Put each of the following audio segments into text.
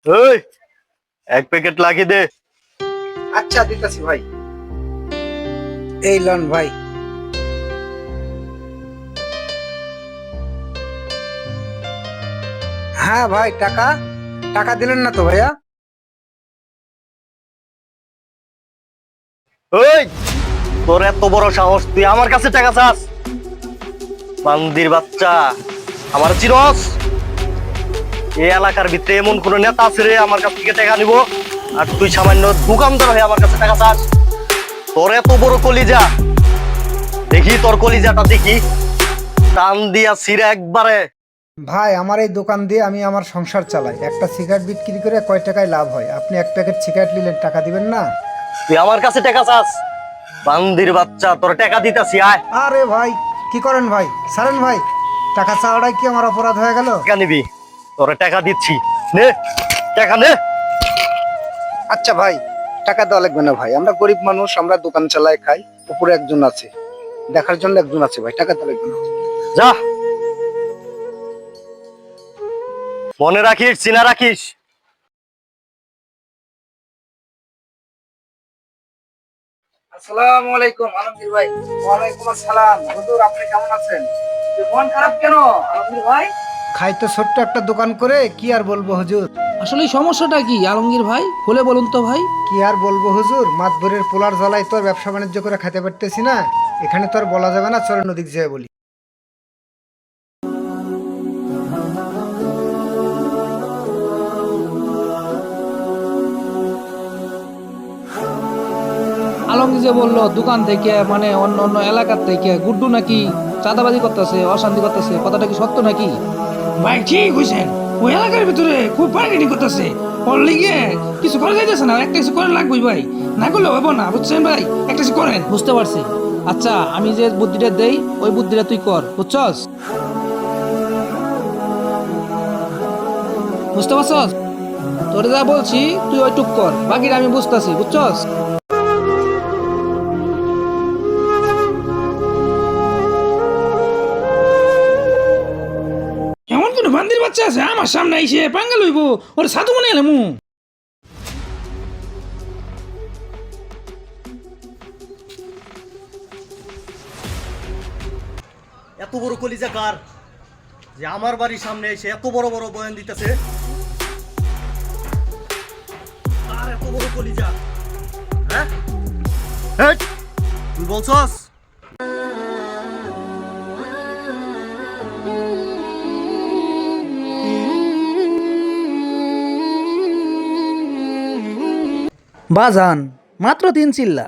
এই এক প্যাকেট লাগিয়ে দে। আচ্ছা দিতাছি ভাই। এই লন ভাই। হ্যাঁ ভাই, টাকা টাকা দিলেন না তো ভাইয়া? ওই তোর এত বড় সাহস, তুই আমার কাছে টাকা চাস? বান্দির বাচ্চা, আমার চিরস এই এলাকার ভিতরে এমন কোন নেতা আছে রে আমার কাছ থেকে টাকা নিব? আর তুই সামান্য দোকানদার হয়ে আমার কাছে টাকা চাস? তোর এত বড় কলিজা, দেখি তোর কলিজাটা দেখি, টান দিয়া ছিঁড়ে একবারে। ভাই, আমার এই দোকান দিয়ে আমি আমার সংসার চালাই। একটা সিগারেট বিক্রি করে কয় টাকায় লাভ হয়? আপনি এক প্যাকেট সিগারেট নিলেন, টাকা দিবেন না? তুই আমার কাছে টাকা চাস? বান্দির বাচ্চা, তোর টাকা দিতাছি, আয়। আরে ভাই, কি করেন ভাই? ছাড়েন ভাই। টাকা চাওয়াটাই কি আমার অপরাধ হয়ে গেল? টাকা নিবি? তোর টাকা দিচ্ছি, নে টাকা নে। আচ্ছা ভাই, টাকা দেওয়া লাগবে না ভাই, আমরা গরিব মানুষ, আমরা দোকান চালাই খাই। উপরে একজন আছে, দেখার জন্য একজন আছে ভাই, টাকা দেওয়া লাগবে না। যা, মনে রাখিস, চিনা রাখিস। আসসালামু আলাইকুম আলমগীর ভাই। ওয়ালাইকুম আসসালাম। হুজুর, আপনি কেমন আছেন? মন খারাপ কেন আলমগীর ভাই? খাই তো ছোট্ট একটা দোকান করে, কি আর বলবো হুজুর। আসলে এই সমস্যাটা কি আলমগীর ভাই, খুলে বলুন তো ভাই। কি আর বলবো হুজুর, মাতবরের পোলার জ্বালায় তো আর ব্যবসা বাণিজ্য করে খেতে পারতেছি না। এখানে তো আর বলা যাবে না, চলেন নদীক যেয়ে বলি। আলমগীর যে বললো দোকান থেকে মানে অন্য অন্য এলাকার থেকে গুড্ডু নাকি চাঁদাবাজি করতেছে, অশান্তি করতেছে, কথাটা কি সত্য নাকি? ভাই ঠিক হয়েছেন, ওই এলাকার ভিতরে খুব বার্গেনিং করতেছে। ওর লিগে কিছু করা যাইতেছে না, একটা কিছু করে লাগবেই ভাই, না করলে হবো না, বুঝছেন ভাই? একটা কিছু করেন। বুঝতে পারছি। আচ্ছা, আমি যে বুদ্ধিটা দেই ওই বুদ্ধিটা তুই কর, বুঝছস? বুঝতে পারছস? তোরে যা বলছি তুই ওইটুক কর, বাকিটা আমি বুঝতেছি, বুঝছস? এমন কোন বান্দির বাচ্চা আছে আমার সামনে এসে পাঙ্গা লইব, ওর সাধু মনে এলাম। এত বড় কলিজা কার যে আমার বাড়ির সামনে এসে এত বড় বড় বয়ান দিতেছে? আর এত বড় কলিজা, হ্যাঁ? এই, তুই বলছস? বাজান মাত্র 3 চিল্লা।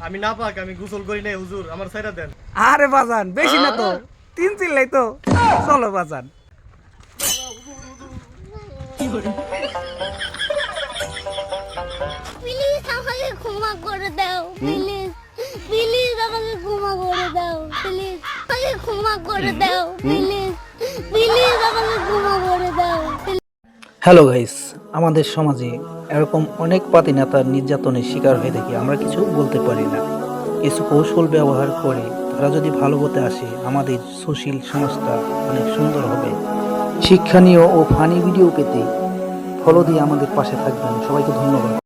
আমি না পাক, আমি গোসল করি নাই হুজুর, আমার ছাইরা দেন। আরে বাজান, বেশি না তো, 3 চিল্লাই তো। চলো বাজান। প্লিজ আমাকে ক্ষমা করে দাও, প্লিজ প্লিজ আমাকে ক্ষমা করে দাও, প্লিজ আমাকে ক্ষমা করে দাও, প্লিজ প্লিজ আমাকে ক্ষমা করে দাও। হ্যালো গাইস, আমাদের সমাজে এরকম অনেক পাতি নেতার নির্যাতনের শিকার হয়ে দেখি আমরা কিছু বলতে পারি না। কিছু কৌশল ব্যবহার করে তারা যদি ভালো হতে আসে, আমাদের সুশীল সমাজটা অনেক সুন্দর হবে। শিক্ষণীয় ও ফানি ভিডিও পেতে ফলো দিয়ে আমাদের পাশে থাকবেন। সবাইকে ধন্যবাদ।